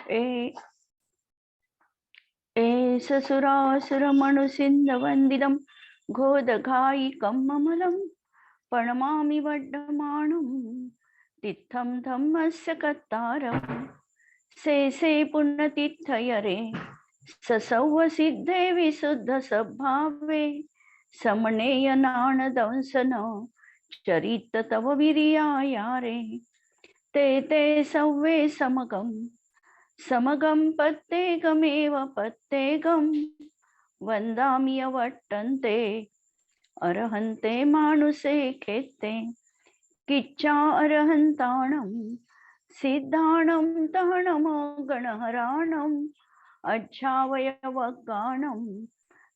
ए ससुरासुरमणुसिन्धवन्दितं घोदघायिकं ममलं प्रणमामि वड्डमाणं तित्थं धम्मस्य कर्तारं से पुण्यतिथयरे ससौवसिद्धे विशुद्धसद्भावे समनेय नाणदंसन चरित तव विरियायारे ते सव्वे समगं पत्तेगमेव पत्तेगं वन्दामि अवट्टन्ते अर्हन्ते मानुषे खेत्ते किच्चा अर्हन्ताणं सिद्धाणं तहणमो गणहराणम् अज्झावयवगाणं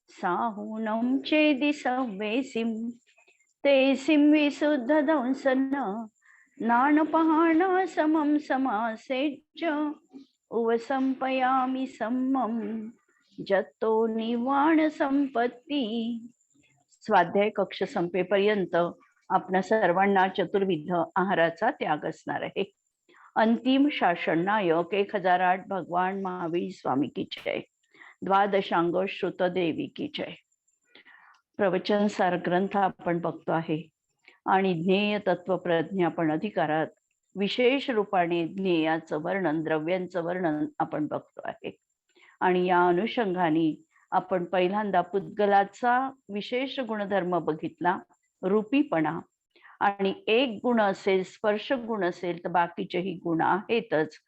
साहूनं चेदि सव्वेसिं तेसिं विशुद्धदंसन नानपहाण समं समासेज्य उवसंपयामि सम्मं जत्तो निवाण संपत्ती. स्वाध्याय कक्ष संपेपर्यंत आपणा सर्वांना चतुर्विध आहाराचा त्याग असणार आहे. अंतिम शासन नायक 1008 भगवान महावीर स्वामी की जय. द्वादशांग श्रुत देवी की जय. प्रवचन सार ग्रंथ आपण बघतो आहे आणि ज्ञेय तत्व प्रज्ञापन अधिकारात विशेष रूपाने ज्ञेयाचं वर्णन, द्रव्यांचं वर्णन आपण बघतो आहे. आणि या अनुषंगाने आपण पहिल्यांदा पुद्गलाचा विशेष गुणधर्म बघितला, रूपीपणा. आणि एक गुण असेल, स्पर्श गुण असेल, तर बाकीचेही गुण आहेतच.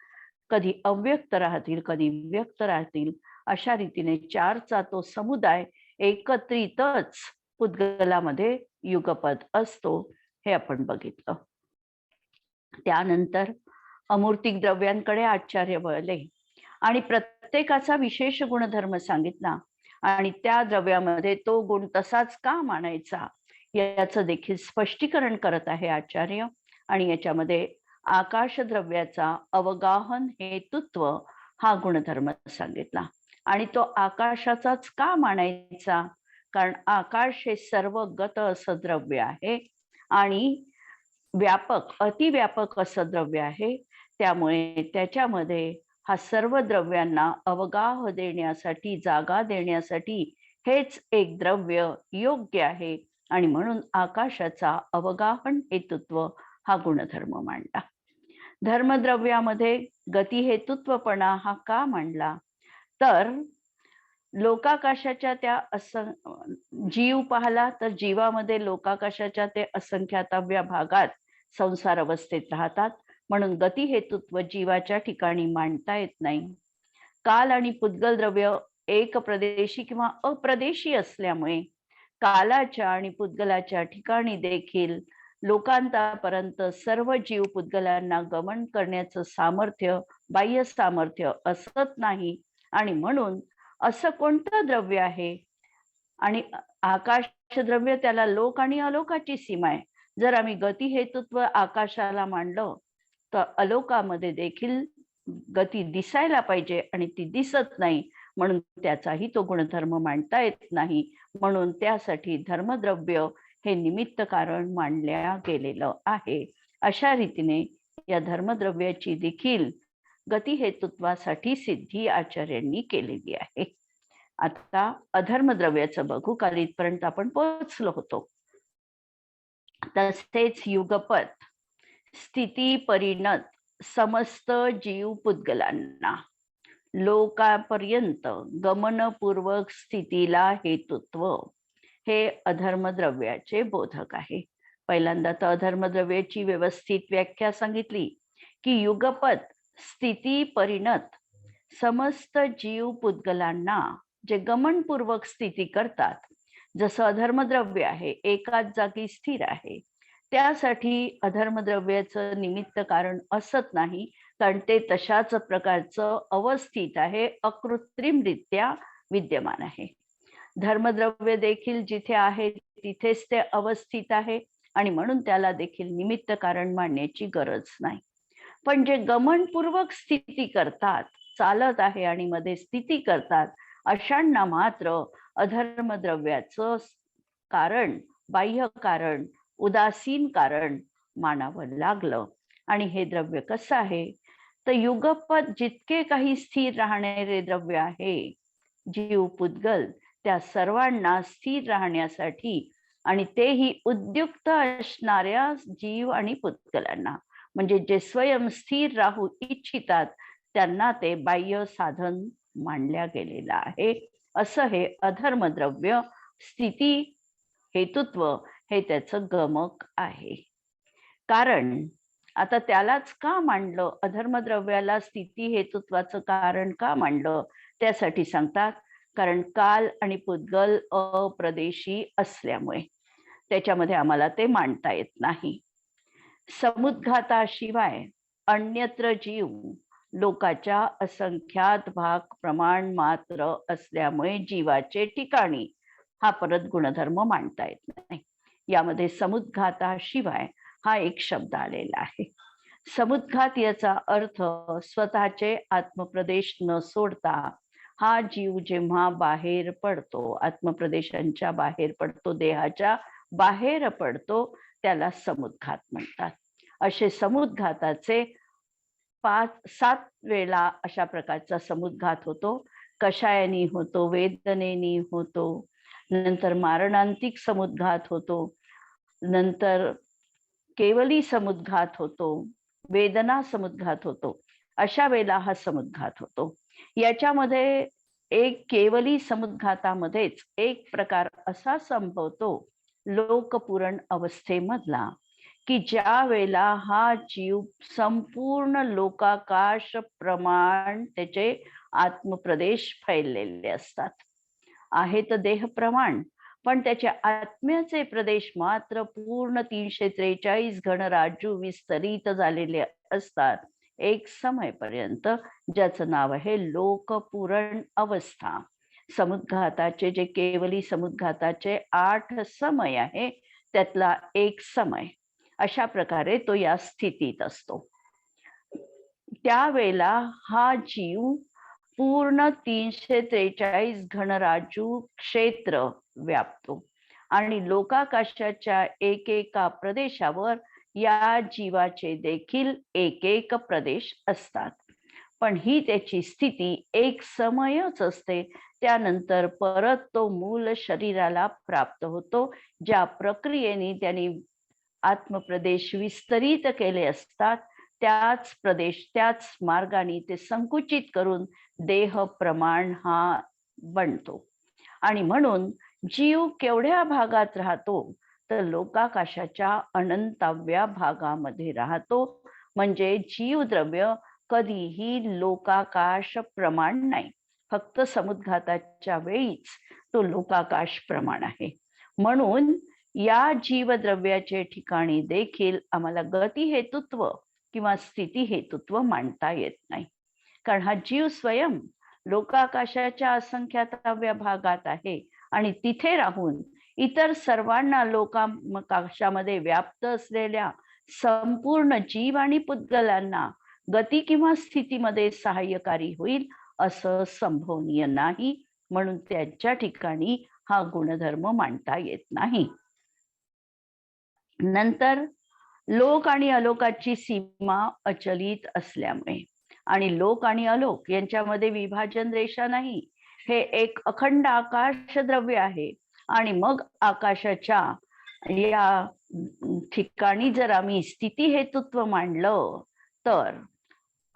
कधी अव्यक्त राहतील, कधी व्यक्त राहतील. अशा रीतीने चारचा तो समुदाय एकत्रितच पुद्गलामध्ये युगपद असतो, हे आपण बघितलं. त्यानंतर अमूर्तिक द्रव्यांकडे आचार्य वळले आणि प्रत्येकाचा विशेष गुणधर्म सांगितला. आणि त्या द्रव्यामध्ये तो गुण तसाच का मानायचा याचं देखील स्पष्टीकरण करत आहे आचार्य. आणि याच्यामध्ये आकाश द्रव्याचा अवगाहन हेतुत्व हा गुणधर्म सांगितला. आणि तो आकाशाचाच का मानायचा, कारण आकाश हे सर्व गत असं द्रव्य आहे आणि व्यापक, अतिव्यापक असं द्रव्य आहे. त्यामुळे त्याच्यामध्ये हा सर्व द्रव्यांना अवगाह देण्यासाठी, जागा देण्यासाठी हेच एक द्रव्य योग्य आहे. आणि म्हणून आकाशाचा अवगाहन हेतुत्व हा गुणधर्म मांडला. धर्मद्रव्यामध्ये गती हेतुत्वपणा हा का मांडला, तर लोकाकाशाच्या त्या जीव पाहला तर जीवामध्ये लोकाकाशाच्या ते असंख्यातव्या भागात संसार अवस्थेत राहतात. म्हणून गती हेतुत्व जीवाच्या ठिकाणी मांडता येत नाही. काल आणि पुद्गल द्रव्य एक प्रदेशी किंवा अप्रदेशी असल्यामुळे कालाच्या आणि पुद्गलाच्या ठिकाणी देखील लोकांतापर्यंत सर्व जीव पुद्गलांना गमन करण्याचं सामर्थ्य, बाह्य सामर्थ्य असत नाही. आणि म्हणून असं कोणतं द्रव्य आहे, आणि आकाश द्रव्य त्याला लोक आणि अलोकाची सीमा आहे. जर आम्ही गती हेतुत्व आकाशाला मांडलं तर अलोकामध्ये देखील गती दिसायला पाहिजे आणि ती दिसत नाही, म्हणून त्याचाही तो गुणधर्म मांडता येत नाही. म्हणून त्यासाठी धर्मद्रव्य हे निमित्त कारण मांडल्या गेलेलं आहे. अशा रीतीने या धर्मद्रव्याची देखील गती हेतुत्वासाठी सिद्धी आचार्यांनी केलेली आहे. आता अधर्मद्रव्याचं बघू, कारण इथपर्यंत आपण पोहोचलो होतो. तसेच युगपत स्थिती परिणत समस्त जीव पुद्गलांना लोकापर्यंत गमनपूर्वक स्थितीला हेतुत्व हे अधर्मद्रव्याचे बोधक आहे. पहिल्यांदा तर अधर्मद्रव्याची व्यवस्थित व्याख्या सांगितली की युगपत स्थिती परिणत समस्त जीव पुद्गलांना जे गमनपूर्वक स्थिती करतात, जसं अधर्मद्रव्य आहे एकाच जागी स्थिर आहे, त्यासाठी अधर्मद्रव्याचं निमित्त कारण असत नाही, कारण ते तशाच प्रकारचं अवस्थित आहे, अकृत्रिमरित्या विद्यमान आहे. धर्मद्रव्य देखील जिथे आहे तिथेच ते अवस्थित आहे आणि म्हणून त्याला देखील निमित्त कारण मानण्याची गरज नाही. पण जे गमनपूर्वक स्थिती करतात, चालत आहे आणि मध्ये स्थिती करतात, अशांना मात्र अधर्मद्रव्याचं कारण, बाह्य कारण, उदासीन कारण मानावं लागलं. आणि हे द्रव्य कसं आहे, तर युगपत जितके काही स्थिर राहणारे द्रव्य आहे, जीव पुद्गल, त्या सर्वांना स्थिर राहण्यासाठी आणि तेही उद्युक्त असणाऱ्या जीव आणि पुद्गलांना, म्हणजे जे स्वयं स्थिर राहू इच्छितात त्यांना ते बाह्य साधन मानल्या गेलेलं आहे. असं हे अधर्मद्रव्य स्थिती हेतुत्व हे त्याचं गमक आहे. कारण आता त्यालाच का मांडलं, अधर्मद्रव्याला स्थिती हेतुत्वाचं कारण का मांडलं, त्यासाठी सांगतात कारण काल आणि पुद्गल अप्रदेशी असल्यामुळे त्याच्यामध्ये आम्हाला ते मांडता येत नाही. समुद्घाताशिवाय अन्यत्र जीव लोकाच्या असंख्यात भाग प्रमाण मात्र असल्यामुळे जीवाचे ठिकाणी हा परत गुणधर्म मांडता येत नाही. यामध्ये समुद्घाताशिवाय हा एक शब्द आलेला आहे. समुद्घात याचा अर्थ स्वतःचे आत्मप्रदेश न सोडता हा जीव जेव्हा बाहेर पडतो, आत्मप्रदेशांच्या बाहेर पडतो, देहाच्या बाहेर पडतो, त्याला समुद्घात म्हणतात. असे समुद्घाताचे 5-7 वेळा अशा प्रकारचा समुद्घात होतो. कषायानी होतो, वेदनेनी होतो, नंतर मारणांतिक समुद्घात होतो, नंतर केवली समुद्घात होतो, वेदना समुद्घात होतो. अशा वेळेला हा समुद्घात होतो. याच्यामध्ये एक केवली समुद्घातामध्येच एक प्रकार असा संभवतो लोकपुरण अवस्थेमधला, की ज्या वेळेला हा जीव संपूर्ण लोकाकाश प्रमाण त्याचे आत्मप्रदेश फैललेले असतात. आहे तर देह प्रमाण, पण त्याचे आत्म्याचे प्रदेश मात्र पूर्ण 343 घनराज्यू विस्तरित झालेले असतात एक समयपर्यंत, ज्याचं नाव आहे लोकपुरण अवस्था. समुद्घाताचे जे केवली समुद्घाताचे 8 समय आहे त्यातला एक समय, अशा प्रकारे तो या स्थितीत असतो. त्यावेळेला हा जीव पूर्ण 343 घनराज्यू क्षेत्र व्यापतो आणि लोकाकाशाच्या एकेका प्रदेशावर या जीवाचे देखील एक एक प्रदेश असतात. पण ही त्याची स्थिती एक समयच असते. त्यानंतर परत तो मूल शरीराला प्राप्त होतो, ज्या प्रक्रियेने त्यांनी आत्मप्रदेश विस्तरित केले असतात त्याच प्रदेश त्याच मार्गाने ते संकुचित करून देह प्रमाण हा बनतो. आणि म्हणून जीव केवढ्या भागात राहतो तर लोकाकाशाच्या अनंताव्या भागामध्ये राहतो. म्हणजे जीवद्रव्य कधीही लोकाकाश प्रमाण नाही, फक्त समुद्घाताच्या वेळीच तो लोकाकाश प्रमाण आहे. म्हणून या जीवद्रव्याचे ठिकाणी देखील आम्हाला गती हेतुत्व किंवा स्थिती हेतुत्व मांडता येत नाही. कारण हा जीव स्वयं लोकाकाशाच्या असंख्याताव्या भागात आहे आणि तिथे राहून इतर सर्वांना लोकाकाशामध्ये व्याप्त असलेल्या संपूर्ण जीव आणि पुद्गलांना गती किंवा स्थितीमध्ये सहाय्यकारी होईल असं संभवनीय नाही. म्हणून त्यांच्या ठिकाणी हा गुणधर्म मांडता येत नाही. नंतर लोक आणि अलोकाची सीमा अचलित असल्यामुळे, आणि लोक आणि अलोक यांच्यामध्ये विभाजन रेषा नाही, हे एक अखंड आकाश द्रव्य आहे. आणि मग आकाशाच्या या ठिकाणी जर आम्ही स्थिती हेतुत्व मांडलं तर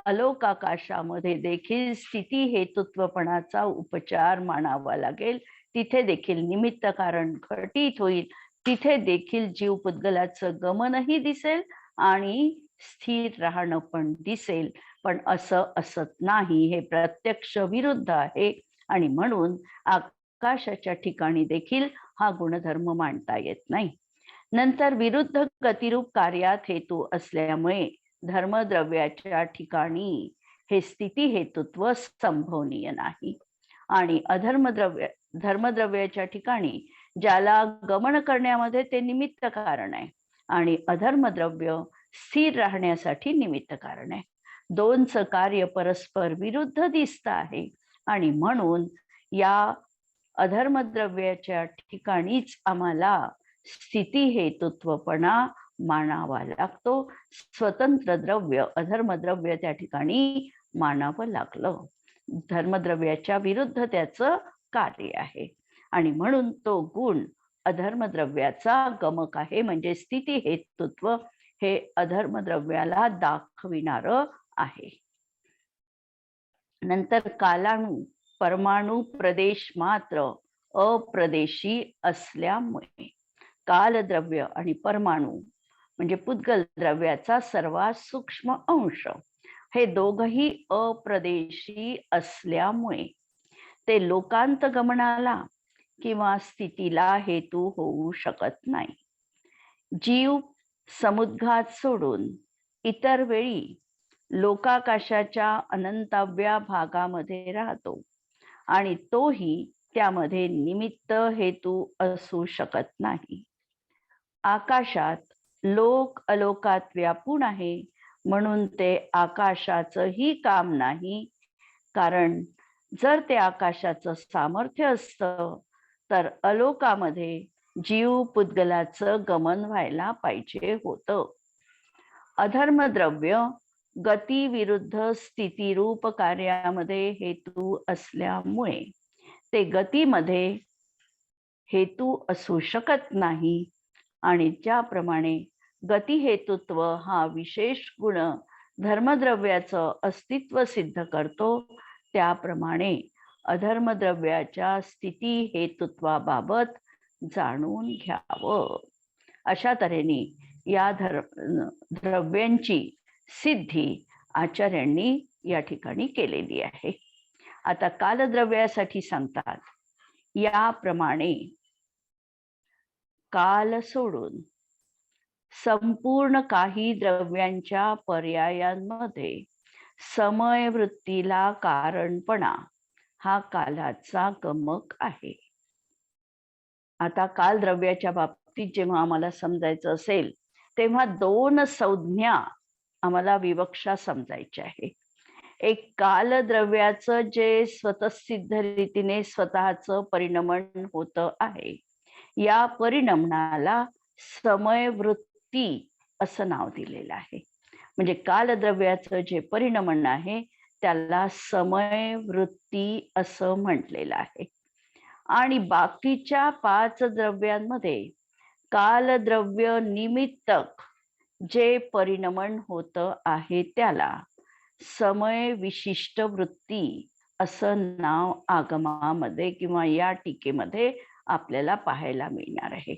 अलोक आकाशामध्ये देखील स्थिती हेतुत्वपणाचा उपचार मानावा लागेल. तिथे देखील निमित्त कारण घटित होईल, तिथे देखील जीव पुद्गलाचं गमनही दिसेल आणि स्थिर राहणं पण दिसेल. पण असं असत नाही, हे प्रत्यक्ष विरुद्ध आहे. आणि म्हणून आकाशाच्या ठिकाणी देखील हा गुणधर्म मांडता येत नाही. नंतर विरुद्ध गतिरूप कार्यात हेतू असल्यामुळे धर्मद्रव्याच्या ठिकाणी हे स्थिती हेतुत्व संभवनीय नाही. आणि धर्मद्रव्याच्या ठिकाणी ज्याला गमन करण्यामध्ये ते निमित्त कारण आहे आणि अधर्मद्रव्य स्थिर राहण्यासाठी निमित्त कारण आहे. दोनचं कार्य परस्पर विरुद्ध दिसत आहे. आणि म्हणून या अधर्मद्रव्याच्या ठिकाणीच आम्हाला स्थिती हेतुत्वपणा मानावा लागतो. स्वतंत्र द्रव्य अधर्मद्रव्य त्या ठिकाणी मानावं लागलं. धर्मद्रव्याच्या विरुद्ध त्याचं कार्य आहे आणि म्हणून तो गुण अधर्मद्रव्याचा गमक आहे. म्हणजे स्थिती हेतुत्व हे अधर्मद्रव्याला दाखविणारं आहे. नंतर कालाणू परमाणू प्रदेश मात्र अप्रदेशी असल्यामुळे कालद्रव्य आणि परमाणू म्हणजे पुद्गल द्रव्याचा सर्वात सूक्ष्म अंश हे दोघही अप्रदेशी असल्यामुळे ते लोकांत गमनाला किंवा स्थितीला हेतू होऊ शकत नाही. जीव समुद्घात सोडून इतर वेळी लोकाकाशाच्या अनंताव्या भागामध्ये राहतो आणि तोही त्यामध्ये निमित्त हेतू असू शकत नाही. आकाशात लोक अलोकात व्यापून आहे म्हणून ते आकाशाचंही काम नाही. कारण जर ते आकाशाचं सामर्थ्य असतं तर अलोकामध्ये जीव पुद्गलाचं गमन व्हायला पाहिजे होतं. अधर्मद्रव्य गती विरुद्ध स्थितीरूप कार्यामध्ये हेतू असल्यामुळे ते गतीमध्ये हेतू असू शकत नाही. आणि ज्याप्रमाणे गती हेतुत्व हा विशेष गुण धर्मद्रव्याचं अस्तित्व सिद्ध करतो, त्याप्रमाणे अधर्मद्रव्याच्या स्थिती हेतुत्वाबाबत जाणून घ्यावं. अशा तऱ्हेने या द्रव्यांची सिद्धी आचार्यांनी या ठिकाणी केलेली आहे. आता कालद्रव्यासाठी सांगतात, याप्रमाणे काल सोडून संपूर्ण काही द्रव्यांच्या पर्यायांमध्ये समय वृत्तीला कारणपणा हा कालाचा गमक आहे. आता काल द्रव्याच्या बाबतीत जेव्हा आम्हाला समजायचं असेल तेव्हा दोन संज्ञा आम्हाला विवक्षा समजायची आहे. एक कालद्रव्याचं जे स्वतःसिद्ध रीतीने स्वतःचं परिणमन होतं आहे, या परिणमनाला समयवृत्ती असं नाव दिलेलं आहे. म्हणजे कालद्रव्याचं जे परिणमन आहे त्याला समयवृत्ती असं म्हटलेलं आहे. आणि बाकीच्या 5 द्रव्यांमध्ये कालद्रव्य निमित्तक जे परिणमन होतं आहे त्याला समय विशिष्ट वृत्ती असं नाव आगमामध्ये किंवा या टीकेमध्ये आपल्याला पाहायला मिळणार आहे.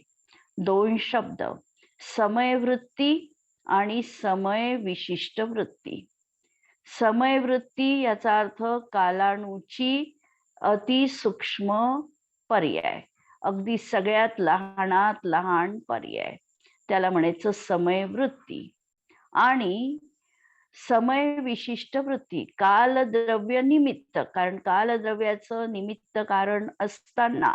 2 शब्द, समयवृत्ती आणि समय विशिष्ट वृत्ती. समयवृत्ती याचा अर्थ कालाणूची अतिसूक्ष्म पर्याय, अगदी सगळ्यात लहानात लहान पर्याय, त्याला म्हणायचं समयवृत्ती. आणि समय विशिष्ट वृत्ती कालद्रव्य निमित्त, कारण कालद्रव्याचं निमित्त कारण असताना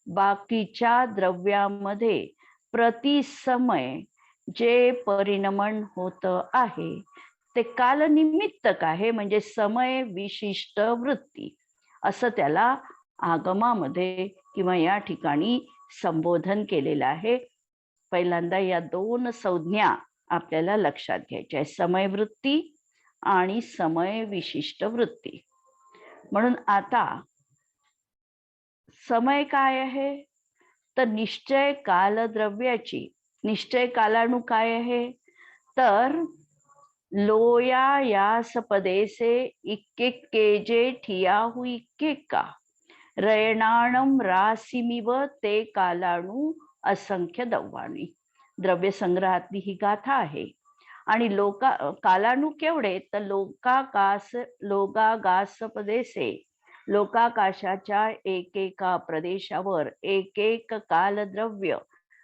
बाकीच्या द्रव्यामध्ये प्रतिसमय जे परिणमन होतं आहे ते कालनिमित्तक आहे. म्हणजे समय विशिष्ट वृत्ती असं त्याला आगमामध्ये किंवा या ठिकाणी संबोधन केलेलं आहे. पहिल्यांदा या 2 संज्ञा आपल्याला लक्षात घ्यायच्या आहे, समयवृत्ती आणि समय विशिष्ट वृत्ती. म्हणून आता समय काय आहे तर निश्चय कालद्रव्याची, निश्चय कालाणू काय आहे तर लोया यास पदेसे इक्केजे ठिया हुई इक्केका रयणाणम रासिमिव ते कालाणू असंख्य दव्वाणी. द्रव्य संग्रहातली ही गाथा आहे. आणि कालाणू केवढे तर लोगागास पदेसे, लोकाकाशाच्या एकेका प्रदेशावर एक एक कालद्रव्य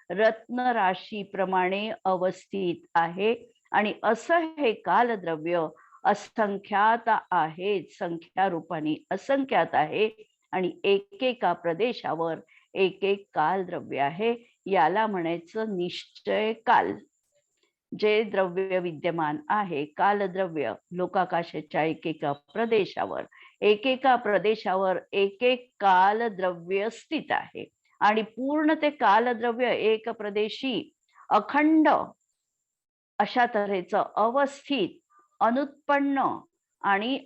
रत्न राशीप्रमाणे अवस्थित आहे. आणि असं हे कालद्रव्य असंख्यात आहे, संख्या रूपाने असंख्यात आहे. आणि एकेका प्रदेशावर एक एक कालद्रव्य आहे. याला म्हणायचं निश्चय काल. जे द्रव्य विद्यमान आहे कालद्रव्य लोकाकाशाच्या एकेका प्रदेशावर एक एक कालद्रव्य स्थित आहे. आणि पूर्ण ते कालद्रव्य एक प्रदेशी अखंड अशा तऱ्हेचं अवस्थित, अनुत्पन्न आणि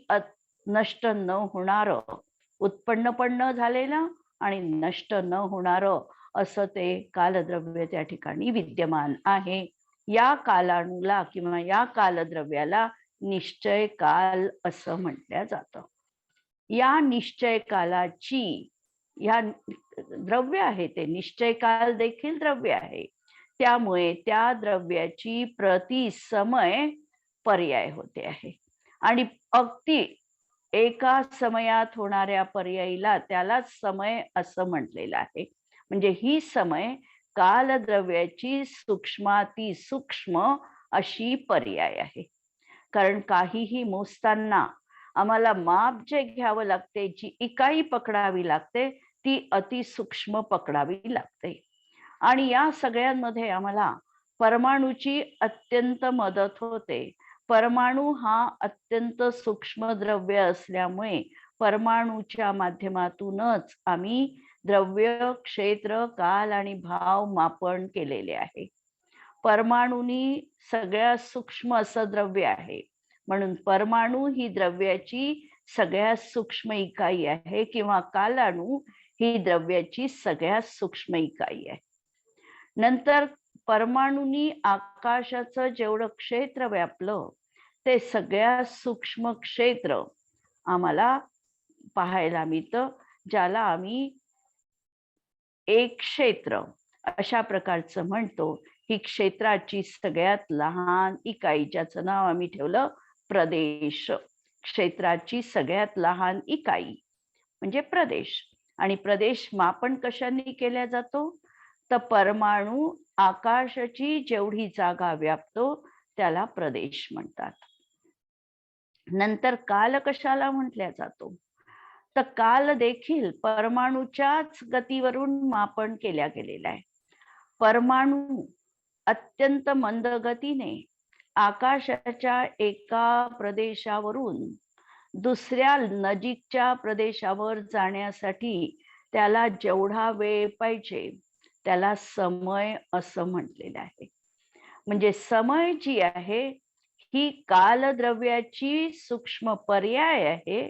नष्ट न होणारं, उत्पन्न पण न झालेलं आणि नष्ट न होणारं असं ते कालद्रव्य त्या ठिकाणी विद्यमान आहे. या कालाणूला किंवा या कालद्रव्याला निश्चय काल असं म्हटलं जातं. या निश्चय कालाची, या द्रव्य आहे ते निश्चय काल देखील द्रव्य आहे, त्यामुळे त्या द्रव्याची प्रति समय पर्याय होते आहे. आणि अगदी एका समयात होणाऱ्या पर्यायीला त्यालाच समय असं म्हटलेलं आहे. म्हणजे ही समय कालद्रव्याची सूक्ष्माती सूक्ष्म अशी पर्याय आहे. कारण काहीही मोजताना आम्हाला माप जे घ्यावं लागते, जी इकाई पकडावी लागते, ती अतिसूक्ष्म पकडावी लागते. आणि या सगळ्यांमध्ये आम्हाला परमाणूची अत्यंत मदत होते. परमाणू हा अत्यंत सूक्ष्म द्रव्य असल्यामुळे परमाणूच्या माध्यमातूनच आम्ही द्रव्य, क्षेत्र, काल आणि भाव मापन केलेले आहे. परमाणूनी सगळ्यात सूक्ष्म असं द्रव्य आहे, म्हणून परमाणू ही द्रव्याची सगळ्यात सूक्ष्म इकाई आहे, किंवा कालाणू ही द्रव्याची सगळ्यात सूक्ष्म इकाई आहे. नंतर परमाणूंनी आकाशाचं जेवढं क्षेत्र व्यापलं ते सगळ्यात सूक्ष्म क्षेत्र आम्हाला पाहायला मिळतं, ज्याला आम्ही एक क्षेत्र अशा प्रकारचं म्हणतो. ही क्षेत्राची सगळ्यात लहान इकाई, ज्याचं नाव आम्ही ठेवलं प्रदेश. क्षेत्राची सगळ्यात लहान इकाई म्हणजे प्रदेश. आणि प्रदेश मापन कशाने केला जातो? तर परमाणू आकाशाची जेवढी जागा व्यापतो त्याला प्रदेश म्हणतात. नंतर काल कशाला म्हटला जातो? तर काल देखील परमाणूच्याच गतीवरून मापन केल्या गेलेला आहे. परमाणू अत्यंत मंद गतीने आकाशाच्या एका प्रदेशावरून दुसऱ्या नजीकच्या प्रदेशावर जाण्यासाठी त्याला जेवढा वेळ पाहिजे त्याला समय असं म्हटलेलं आहे. म्हणजे समय जी आहे ही कालद्रव्याची सूक्ष्म पर्याय आहे,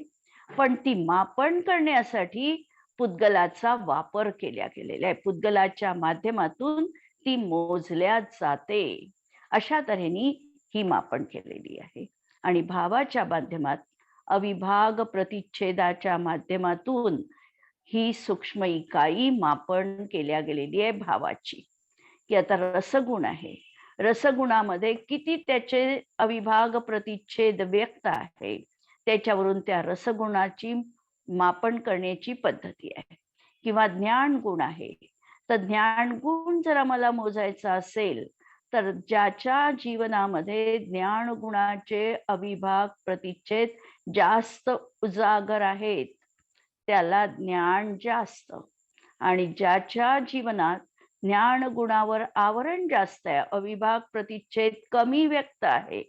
पण ती मापन करण्यासाठी पुद्गलाचा वापर केला गेलेला आहे. पुद्गलाच्या माध्यमातून ती मोजल्या जाते. अशा तऱ्हेने ही मापन केलेली आहे. आणि भावाच्या माध्यमात अविभाग प्रतिच्छेदाच्या माध्यमातून ही सूक्ष्म इकाई मापन केल्या गेलेली आहे भावाची. की आता रसगुण आहे, रसगुणामध्ये किती त्याचे अविभाग प्रतिच्छेद व्यक्त आहे, त्याच्यावरून त्या रसगुणाची मापन करण्याची पद्धती आहे. किंवा ज्ञान गुण आहे, तर ज्ञान गुण जर आम्हाला मोजायचा असेल तर ज्याच्या जीवनामध्ये ज्ञान गुणाचे अविभाग प्रतिच्छेद जास्त उजागर आहेत त्याला ज्ञान जास्त, आणि ज्याच्या जीवनात ज्ञान गुणावर आवरण जास्त आहे, अविभाग प्रतिच्छेद कमी व्यक्त आहे,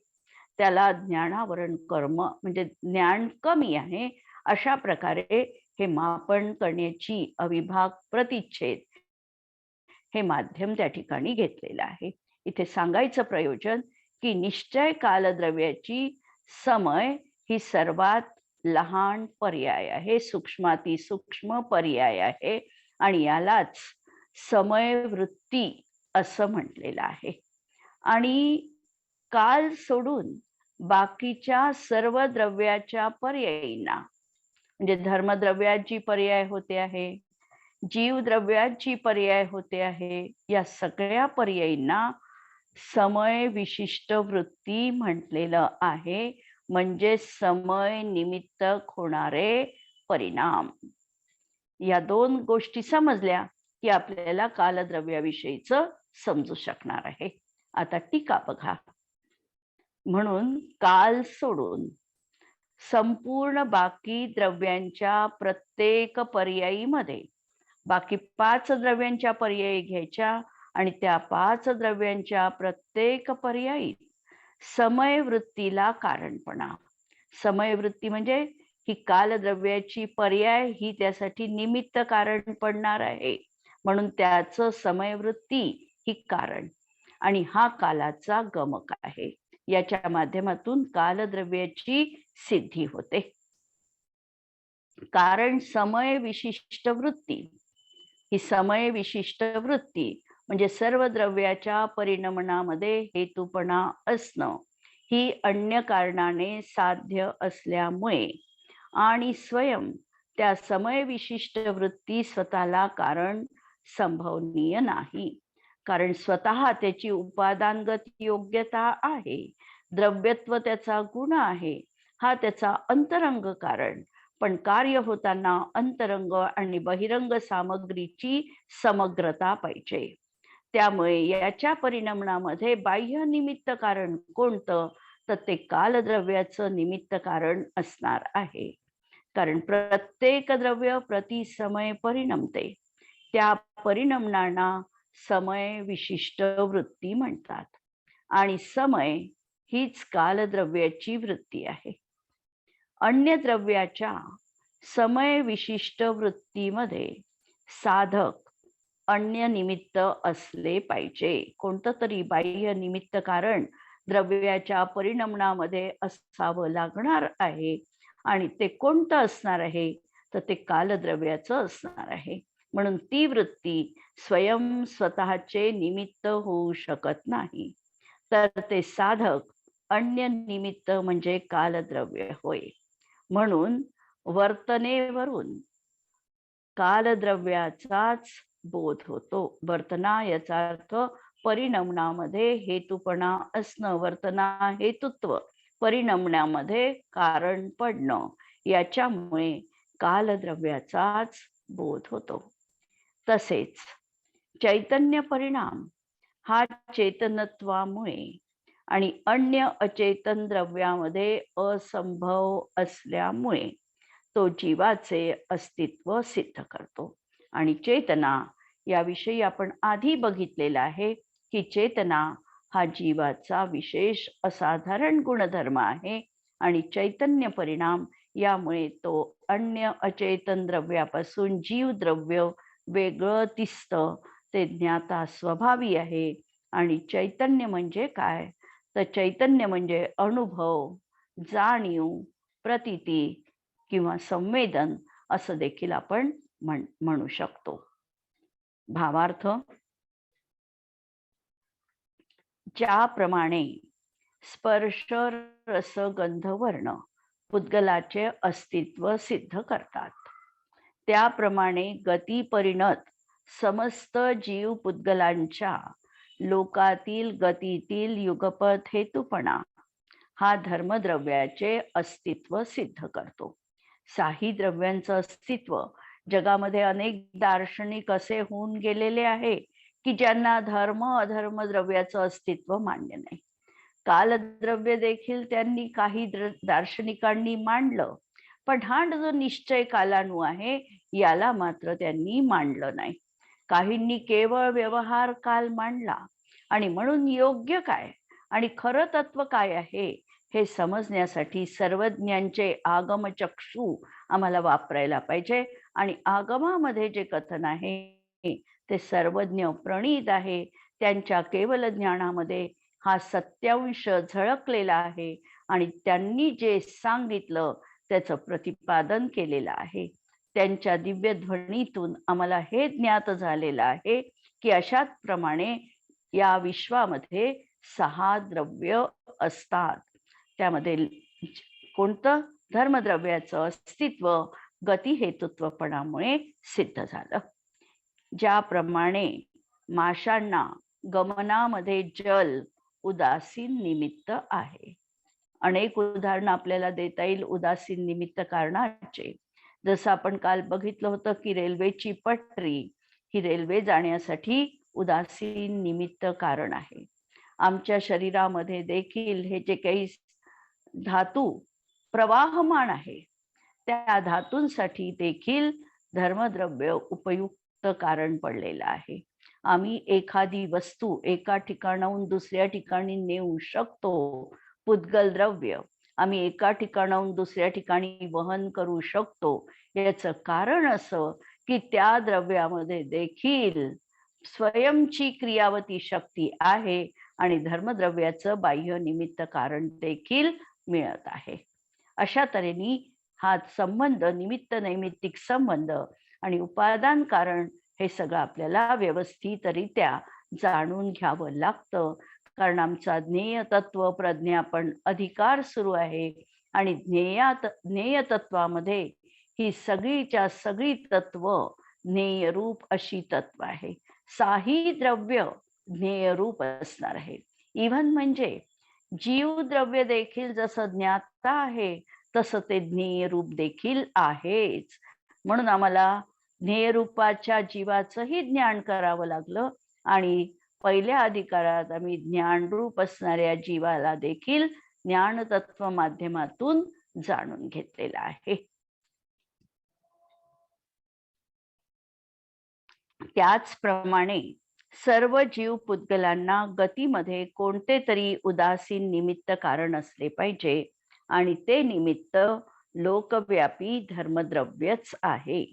त्याला ज्ञानावरण कर्म म्हणजे ज्ञान कमी आहे. अशा प्रकारे हे मापन करण्याची अविभाग प्रतिच्छेद हे माध्यम त्या ठिकाणी घेतलेलं आहे. इथे सांगायचं प्रयोजन की निश्चय कालद्रव्याची समय ही सर्वात लहान पर्याय आहे, सूक्ष्माती सूक्ष्म पर्याय आहे, आणि यालाच समय वृत्ती असं म्हटलेलं आहे. आणि काल सोडून बाकीच्या सर्व द्रव्याच्या पर्यायींना, म्हणजे धर्मद्रव्यात जी पर्याय होते आहे, जीवद्रव्यात जी पर्याय होते आहे, या सगळ्या पर्यायींना समय विशिष्ट वृत्ती म्हटलेलं आहे. म्हणजे समय निमित्तक होणारे परिणाम. या दोन गोष्टी समजल्या की आपल्याला कालद्रव्याविषयीचं समजू शकणार आहे. आता टीका बघा. म्हणून काल सोडून संपूर्ण बाकी द्रव्यांच्या प्रत्येक पर्यायीमध्ये बाकी 5 द्रव्यांच्या पर्यायी घ्यायच्या आणि त्या 5 द्रव्यांच्या प्रत्येक पर्यायी समयवृत्तीला कारणपणा. समयवृत्ती म्हणजे ही कालद्रव्याची पर्याय ही त्यासाठी निमित्त कारण पडणार आहे, म्हणून त्याचं समयवृत्ती ही कारण. आणि हा कालाचा गमक आहे. याच्या माध्यमातून कालद्रव्याची सिद्धी होते. कारण समय विशिष्ट वृत्ती, ही समय विशिष्ट वृत्ती म्हणजे सर्व द्रव्याच्या परिणमनामध्ये हेतूपणा असणं, ही अन्य कारणाने साध्य असल्यामुळे आणि स्वयं त्या समय विशिष्ट वृत्ती स्वतःला कारण संभवनीय नाही. कारण स्वतः त्याची उपादानगत योग्यता आहे, द्रव्यत्व त्याचा गुण आहे, हा त्याचा अंतरंग कारण. पण कार्य होताना अंतरंग आणि बहिरंग सामग्रीची समग्रता पाहिजे. त्यामुळे याच्या परिणमनामध्ये बाह्य निमित्त कारण कोणतं, तर ते कालद्रव्याचं निमित्त कारण असणार आहे. कारण प्रत्येक द्रव्य प्रति समय परिणमते, त्या परिणमनांना समय विशिष्ट वृत्ती म्हणतात. आणि समय हीच कालद्रव्याची वृत्ती आहे. अन्य द्रव्याच्या समय विशिष्ट वृत्तीमध्ये साधक अन्य निमित्त असले पाहिजे. कोणतं तरी बाह्य निमित्त कारण द्रव्याच्या परिणमनामध्ये असावं लागणार आहे. आणि ते कोणतं असणार आहे, तर ते कालद्रव्याचं असणार आहे. म्हणून ती वृत्ती स्वयं स्वतःचे निमित्त होऊ शकत नाही, तर ते साधक अन्य निमित्त म्हणजे कालद्रव्य होय. म्हणून वर्तनेवरून कालद्रव्याचाच बोध होतो. वर्तना याचा अर्थ परिणमनामध्ये हेतूपणा असणं, वर्तना हेतुत्व, परिणमनामध्ये कारण पडणं, याच्यामुळे कालद्रव्याचाच बोध होतो. तसेच चैतन्य परिणाम हा चेतनत्वामुळे आणि अन्य अचेतन द्रव्यामध्ये असंभव असल्यामुळे तो जीवाचे अस्तित्व सिद्ध करतो. आणि चेतना याविषयी आपण आधी बघितलेलं आहे की चेतना हा जीवाचा विशेष असाधारण गुणधर्म आहे. आणि चैतन्य परिणाम यामुळे तो अन्य अचेतन द्रव्यापासून जीव द्रव्य वेगळं दिसतं, ते ज्ञाता स्वभावी आहे. आणि चैतन्य म्हणजे काय, तर चैतन्य म्हणजे अनुभव, जाणीव, प्रतीती किंवा संवेदन असं देखील आपण म्हणू शकतो. भावार्थ, ज्याप्रमाणे स्पर्श रस गंध वर्ण पुद्गलाचे अस्तित्व सिद्ध करतात, त्याप्रमाणे गती परिणत समस्त जीव पुद्गलांच्या लोकातील गतीतील युगपत हेतूपणा हा धर्मद्रव्याचे अस्तित्व सिद्ध करतो. साही द्रव्यांचं अस्तित्व जगामध्ये अनेक दार्शनिक असे होऊन गेलेले आहे की ज्यांना धर्म अधर्म द्रव्याचं अस्तित्व मान्य नाही. कालद्रव्य देखील त्यांनी काही दार्शनिकांनी मांडलं, पण हा जो निश्चय कालानु आहे याला मात्र त्यांनी मांडलं नाही. काहींनी केवळ व्यवहार काल मांडला. आणि म्हणून योग्य काय आणि खरं तत्व काय आहे हे समजण्यासाठी सर्वज्ञांचे आगमचक्षु आम्हाला वापरायला पाहिजे. आणि आगमामध्ये जे कथन आहे ते सर्वज्ञ प्रणीत आहे. त्यांच्या केवल ज्ञानामध्ये हा सत्यांश झळकलेला आहे आणि त्यांनी जे सांगितलं त्याचं प्रतिपादन केलेलं आहे. त्यांच्या दिव्य ध्वनीतून आम्हाला हे ज्ञात झालेलं आहे की अशाच प्रमाणे या विश्वामध्ये 6 द्रव्य असतात. त्यामध्ये कोणतं, धर्मद्रव्याचं अस्तित्व गती हेतुत्वपणामुळे सिद्ध झालं. ज्याप्रमाणे माशांना गमनामध्ये जल उदासीन निमित्त आहे. अनेक उदाहरणं आपल्याला देता येईल उदासीन निमित्त कारणाचे. जसं आपण काल बघितलं होतं की रेल्वेची पटरी ही रेल्वे जाण्यासाठी उदासीन निमित्त कारण आहे. आमच्या शरीरामध्ये देखील हे जे काही धातू प्रवाहमान आहे त्या धातूंसाठी देखील धर्मद्रव्य उपयुक्त कारण पडलेलं आहे. आम्ही एखादी वस्तू एका ठिकाणाहून दुसऱ्या ठिकाणी नेऊ शकतो. पुद्गल द्रव्य आम्ही एका ठिकाणाहून दुसऱ्या ठिकाणी वहन करू शकतो. याचं कारण असं की त्या द्रव्यामध्ये देखील स्वयंची क्रियावती शक्ती आहे आणि धर्मद्रव्याचं बाह्य निमित्त कारण देखील मिळत आहे. अशा तऱ्हेने हा संबंध, निमित्त नैमित्तिक संबंध आणि उपादान कारण हे सगळं आपल्याला व्यवस्थितरित्या जाणून घ्यावं लागतं. कारण आमचा ज्ञेय तत्व प्रज्ञापन अधिकार सुरू आहे आणि ज्ञेय तत्वामध्ये ही सगळीच्या सगळी तत्व ज्ञेयरूप अशी तत्व आहे. साही द्रव्य ज्ञेयरूप असणार आहे. इव्हन म्हणजे जीव द्रव्य देखील जसं ज्ञाता आहे तसं ते ज्ञेयरूप देखील आहेच. म्हणून आम्हाला ज्ञेयरूपाच्या जीवाचंही ज्ञान करावं लागलं आणि पहिल्या अधिकारात आम्ही ज्ञानरूप असणाऱ्या जीवाला देखील ज्ञानतत्व माध्यमातून जाणून घेतलेलं आहे. त्याचप्रमाणे सर्व जीव पुद्गलांना गतीमध्ये कोणते तरी उदासीन निमित्त कारण असले पाहिजे आणि ते निमित्त लोकव्यापी धर्मद्रव्यच आहे.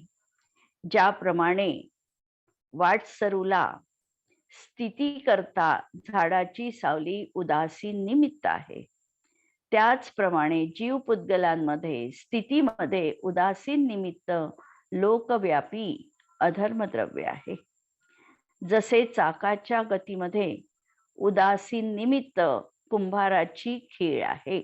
ज्याप्रमाणे वाटसरूला स्थिती करता झाडाची सावली उदासीन निमित्त आहे, त्याचप्रमाणे जीव पुद्गलांमध्ये स्थितीमध्ये उदासीन निमित्त लोकव्यापी अधर्मद्रव्य आहे. जसे चाकाच्या गतीमध्ये उदासीन निमित्त कुंभाराची खीळ आहे,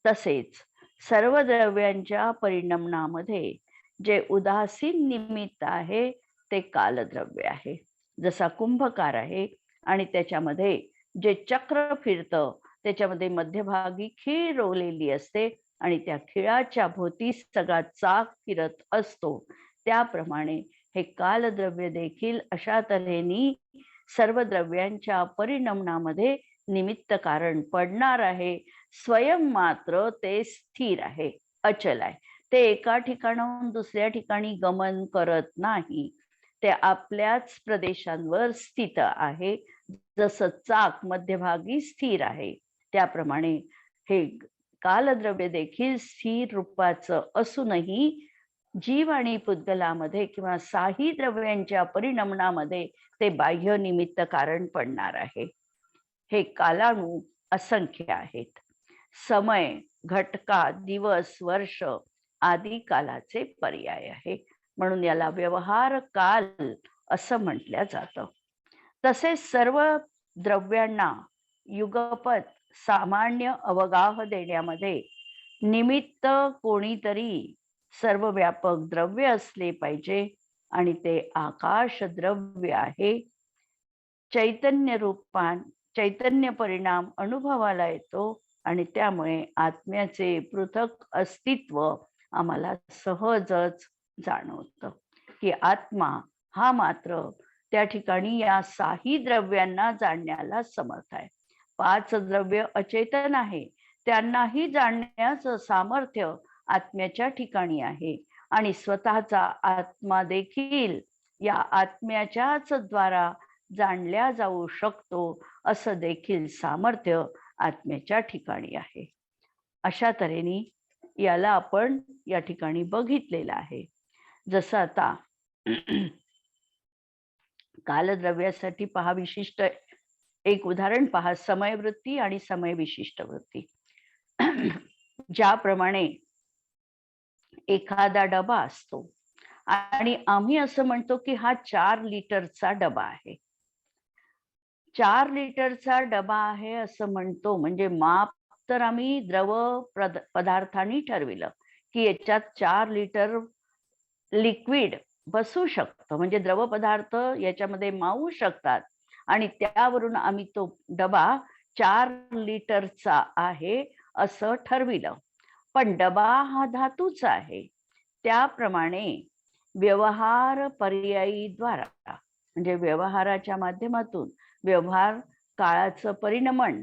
तसेच सर्व द्रव्यांच्या परिणमनामध्ये जे उदासीन निमित्त आहे ते कालद्रव्य आहे. जसा कुंभकार आहे आणि त्याच्यामध्ये जे चक्र फिरतं त्याच्यामध्ये मध्यभागी खीळ रोवलेली असते आणि त्या खिळाच्या भोवती सगळा चाक फिरत असतो, त्याप्रमाणे हे कालद्रव्य देखील अशा तऱ्हेने सर्व द्रव्यांच्या परिणमनामध्ये निमित्त कारण पडणार आहे. स्वयं मात्र ते स्थिर आहे, अचल आहे. ते एका ठिकाणाहून दुसऱ्या ठिकाणी गमन करत नाही. ते आपल्याच प्रदेशांवर स्थित आहे. जसं चाक मध्यभागी स्थिर आहे त्याप्रमाणे हे कालद्रव्य देखील स्थिर रूपाचं असूनही जीव आणि पुद्गलामध्ये किंवा साही द्रव्यांच्या परिणमनामध्ये ते बाह्य निमित्त कारण पडणार आहे. हे कालाणू असंख्य आहेत. समय, घटका, दिवस, वर्ष आदी कालाचे पर्याय आहे. म्हणून याला व्यवहार काल असं म्हटलं जातं. तसेच सर्व द्रव्यांना युगपत सामान्य अवगाह देण्यामध्ये निमित्त कोणीतरी सर्वव्यापक द्रव्य असले पाहिजे आणि ते आकाश द्रव्य आहे. चैतन्य रूपान चैतन्य परिणाम अनुभवाला येतो आणि त्यामुळे आत्म्याचे पृथक अस्तित्व आम्हाला सहजच जाणवतं की आत्मा हा मात्र त्या ठिकाणी या साही द्रव्यांना जाणण्याला समर्थ आहे. 5 द्रव्य अचेतन आहे, त्यांनाही जाणण्याचं सामर्थ्य आत्म्याच्या ठिकाणी आहे आणि स्वतःचा आत्मा देखील या आत्म्याच्याच द्वारा जाणल्या जाऊ शकतो असं देखील सामर्थ्य आत्म्याच्या ठिकाणी आहे. अशा तऱ्हेने याला आपण या ठिकाणी बघितलेलं आहे. जसं आता कालद्रव्यासाठी पहा, विशिष्ट एक उदाहरण पहा, समयवृत्ती आणि समय विशिष्ट वृत्ती. ज्याप्रमाणे एखादा डबा असतो आणि आम्ही असं म्हणतो की हा 4 लिटरचा डबा आहे. 4 लिटरचा डबा आहे असं म्हणतो म्हणजे माप तर आम्ही द्रव पदार्थांनी ठरविलं की याच्यात 4 लिटर लिक्विड बसू शकतं, म्हणजे द्रव पदार्थ याच्यामध्ये मावू शकतात आणि त्यावरून आम्ही तो डबा 4 लिटरचा आहे असं ठरविलं. पण डबा हा धातूचा आहे. त्याप्रमाणे व्यवहार पर्यायीद्वारा म्हणजे व्यवहाराच्या माध्यमातून व्यवहार काळाचं परिणमन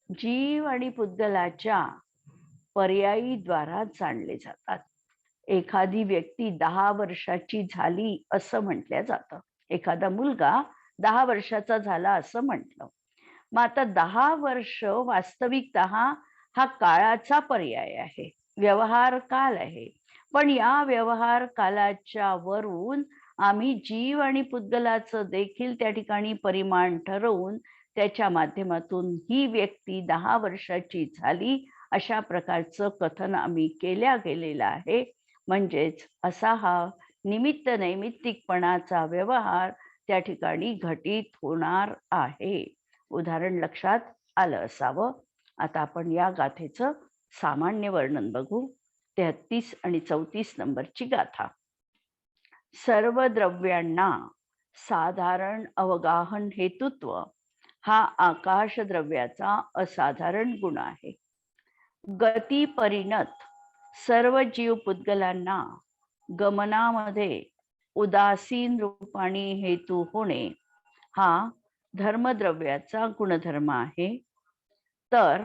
जीव आणि पुद्गलाच्या पर्यायीद्वारा जाणले जातात. एखादी व्यक्ती 10 वर्षाची झाली असं म्हटलं जातं. एखादा मुलगा 10 वर्षाचा झाला असं म्हटलं. मग आता 10 वर्ष वास्तविकतः हा काळाचा पर्याय आहे, व्यवहार काल आहे. पण या व्यवहार कालाच्या वरून आम्ही जीव आणि पुद्गलाचं देखील त्या ठिकाणी परिमाण ठरवून त्याच्या माध्यमातून ही व्यक्ती 10 वर्षाची झाली अशा प्रकारचं कथन आम्ही गेलेलं आहे. म्हणजेच असा हा निमित्त नैमित्तिकपणाचा व्यवहार त्या ठिकाणी घटित होणार आहे. उदाहरण लक्षात आलं असावं. आता आपण या गाथेचं सामान्य वर्णन बघू. 33 आणि 34 नंबरची गाथा. सर्व द्रव्यांना साधारण अवगाहन हेतुत्व हा आकाश द्रव्याचा असाधारण गुण आहे. गती परिणत सर्व जीव पुद्गलांना गमनामध्ये उदासीन रूपाने हेतू होणे हा धर्मद्रव्याचा गुणधर्म आहे. तर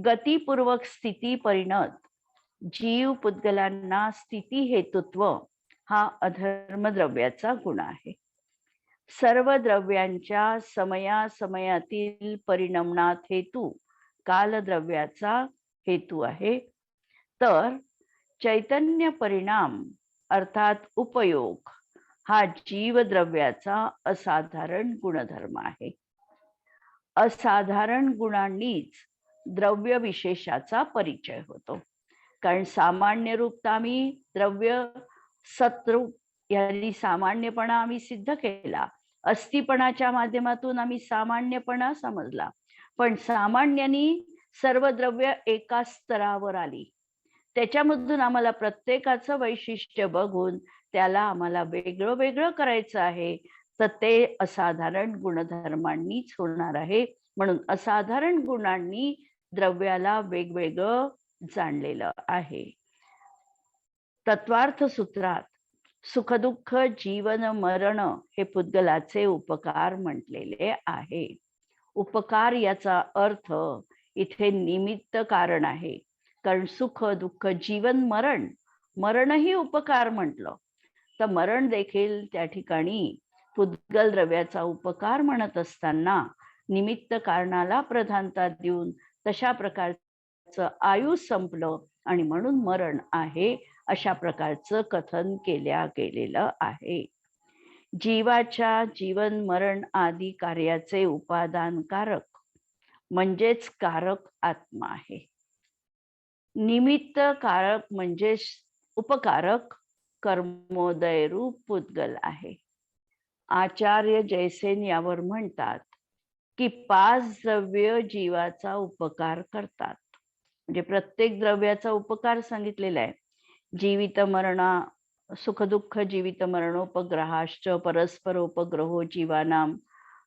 गतीपूर्वक स्थिती परिणत जीव पुद्गलांना स्थिती हेतुत्व हा अधर्मद्रव्याचा गुण आहे. सर्व द्रव्यांच्या समयासमयातील परिणमनात हेतू कालद्रव्याचा हेतू आहे. तर चैतन्य परिणाम अर्थात उपयोग हा जीवद्रव्याचा असाधारण गुणधर्म आहे. असाधारण गुणांनीच द्रव्य विशेषाचा परिचय होतो. कारण सामान्य रूप आम्ही द्रव्य सत्रूप यांनी सामान्यपणा आम्ही सिद्ध केला. अस्थिपणाच्या माध्यमातून आम्ही सामान्यपणा समजला. पण सामान्यानी सर्व द्रव्य एका स्तरावर आली. त्याच्यामधून आम्हाला प्रत्येकाचं वैशिष्ट्य बघून त्याला आम्हाला वेगळं वेगळं करायचं आहे. तर ते असाधारण गुणधर्मांनीच होणार आहे. म्हणून असाधारण गुणांनी द्रव्याला वेगवेगळं जाणलेलं आहे. तत्वार्थ सूत्रात सुखदुःख जीवन मरण हे पुद्गलाचे उपकार म्हटलेले आहे. उपकार याचा अर्थ इथे निमित्त कारण आहे. कारण सुख दुःख जीवन मरणही उपकार म्हटलं तर मरण देखील त्या ठिकाणी पुद्गल द्रव्याचा उपकार म्हणत असताना निमित्त कारणाला प्रधानता देऊन तशा प्रकारचं आयु संपलं आणि म्हणून मरण आहे अशा प्रकारचं कथन गेलेलं आहे. जीवाच्या जीवन मरण आदी कार्याचे उपादानकारक म्हणजेच कारक आत्मा आहे. निमित्त कारक म्हणजे उपकारक कर्मोदय रूप पुद्गल आहे. आचार्य जयसेन यावर म्हणतात की 5 द्रव्य जीवाचा उपकार करतात. म्हणजे प्रत्येक द्रव्याचा उपकार सांगितलेला आहे. जीवित मरणा सुख दुःख जीवित मरणोपग्रहाश्च परस्परोपग्रहो जीवानाम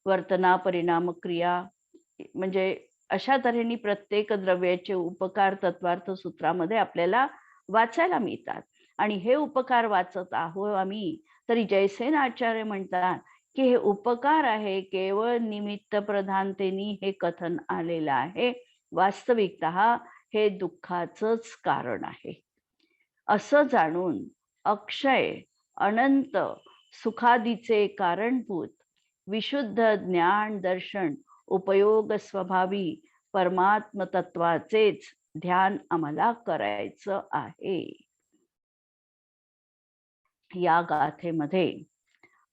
वर्तना परिणाम क्रिया. म्हणजे अशा तऱ्हेने प्रत्येक द्रव्याचे उपकार तत्वार्थ सूत्रामध्ये आपल्याला वाचायला मिळतात. आणि हे उपकार वाचत आहोत आम्ही तरी जयसेन आचार्य म्हणतात की हे उपकार आहे केवळ निमित्त प्रधानतेने हे कथन आलेलं आहे. वास्तविकतः हे दुःखाचंच कारण आहे. असं जाणून अक्षय अनंत सुखादीचे कारणभूत विशुद्ध ज्ञान दर्शन उपयोग स्वभावी परमात्म तत्वाचेच ध्यान आम्हाला करायचं आहे. या गाथेमध्ये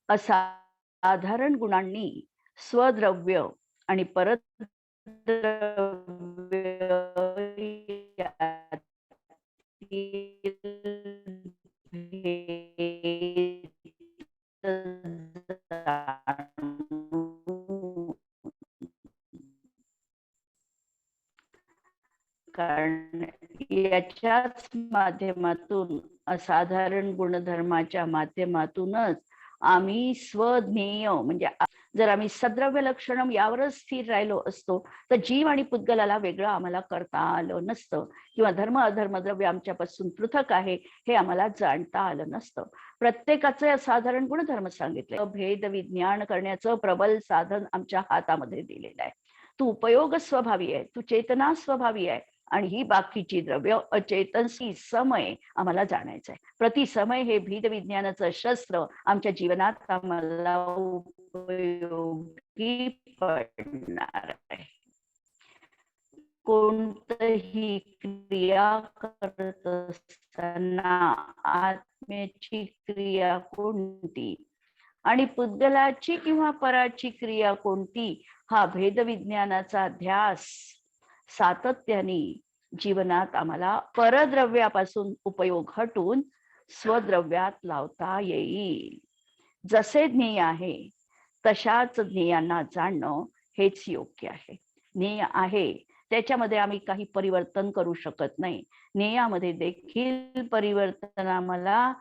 असाधारण गुणांनी स्वद्रव्य आणि कारण याच्याच माध्यमातून असाधारण गुणधर्माच्या माध्यमातूनच आम्ही स्वज्ञेय म्हणजे जर आम्ही सद्रव्य लक्षणम यावरच स्थिर राहिलो असतो तर जीव आणि पुद्गलाला वेगळं आम्हाला करता आलं नसतं किंवा धर्म अधर्म द्रव्य आमच्यापासून पृथक आहे हे आम्हाला जाणता आलं नसतं. प्रत्येकाचे असाधारण गुणधर्म सांगितले. भेद विज्ञान करण्याचं प्रबल साधन आमच्या हातामध्ये दिलेलं आहे. तू उपयोग स्वभावी आहे, तू चेतना स्वभावी आहे आणि ही बाकीची द्रव्य अचेतनसी समय आम्हाला जाणायचं आहे. प्रतिसमय हे भेद विज्ञानाचं शस्त्र आमच्या जीवनात आम्हाला उपयोगी पडणार आहे. कोणतीही क्रिया करत असताना आत्म्याची क्रिया कोणती आणि पुद्गलाची किंवा पराची क्रिया कोणती, हा भेदविज्ञानाचा ध्यास सातत्याने जीवनात आम्हाला परद्रव्यापासून उपयोग हटून स्वद्रव्यात लावता येईल. जसे ज्ञेय आहे तशाच ज्ञेयांना जाणणं हेच योग्य आहे. ज्ञेय आहे त्याच्यामध्ये आम्ही काही परिवर्तन करू शकत नाही. ज्ञेयामध्ये देखील परिवर्तन आम्हाला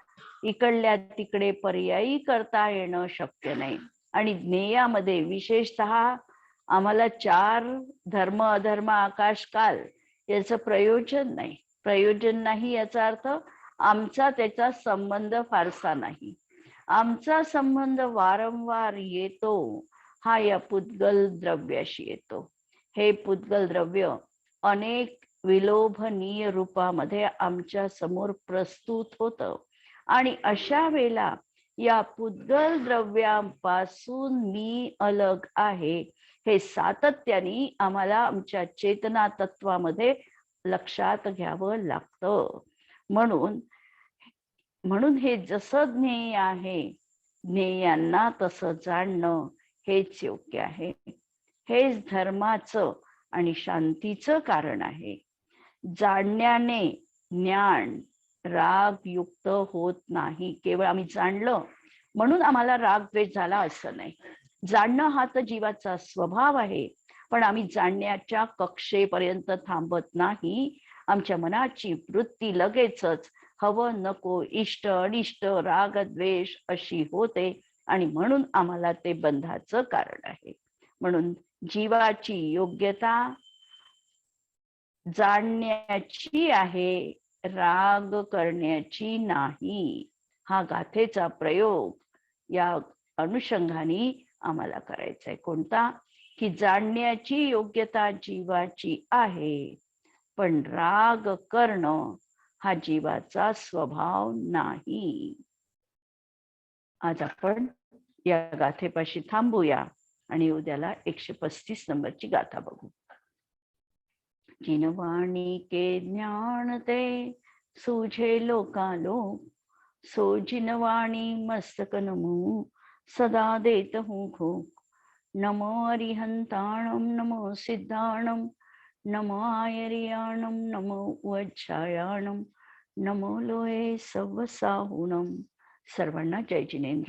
इकडल्या तिकडे पर्यायी करता येणं शक्य नाही. आणि ज्ञेयामध्ये विशेषतः आम्हाला चार धर्म अधर्म आकाश काल याचं प्रयोजन नाही. प्रयोजन नाही याचा अर्थ आमचा त्याचा संबंध फारसा नाही. आमचा संबंध वारंवार येतो हा या पुद्गल द्रव्याशी येतो. हे पुद्गल द्रव्य अनेक विलोभनीय रूपामध्ये आमच्या समोर प्रस्तुत होतं आणि अशा वेळेला या पुद्गल द्रव्यापासून मी अलग आहे हे सातत्याने आम्हाला आमच्या चेतना तत्वामध्ये लक्षात घ्यावं लागतं. म्हणून हे जसं ज्ञेय आहे ज्ञेयांना तसं जाणणं हेच योग्य आहे. हेच धर्माचं आणि शांतीचं कारण आहे. जाणण्याने ज्ञान राग युक्त होत नाही. केवळ आम्ही जाणलं म्हणून आम्हाला राग द्वेष झाला असं नाही. जाणणं हा तर जीवाचा स्वभाव आहे, पण आम्ही जाणण्याच्या कक्षेपर्यंत थांबत नाही. आमच्या मनाची वृत्ती लगेचच हवं नको इष्ट अनिष्ट राग द्वेष अशी होते आणि म्हणून आम्हाला ते बंधाचं कारण आहे. म्हणून जीवाची योग्यता जाणण्याची आहे, राग करण्याची नाही. हा गाथेचा प्रयोग या अनुषंगाने आम्हाला करायचा आहे. कोणता? की जाणण्याची योग्यता जीवाची आहे, पण राग करणं हा जीवाचा स्वभाव नाही. आज आपण या गाथेपाशी थांबूया आणि उद्याला 135 नंबरची गाथा बघू. जिनवाणी के ज्ञान ते सूझे लोकालोक, सो जिनवाणी मस्तक नमो सदा देत हूँ खोक. नमो अरिहंताणम नमो सिद्धाणम नमो आयरियाणम नमो वज्रायाणम नमो लोये सव्वसाहुणम. सर्वांना जय जिनेंद्र.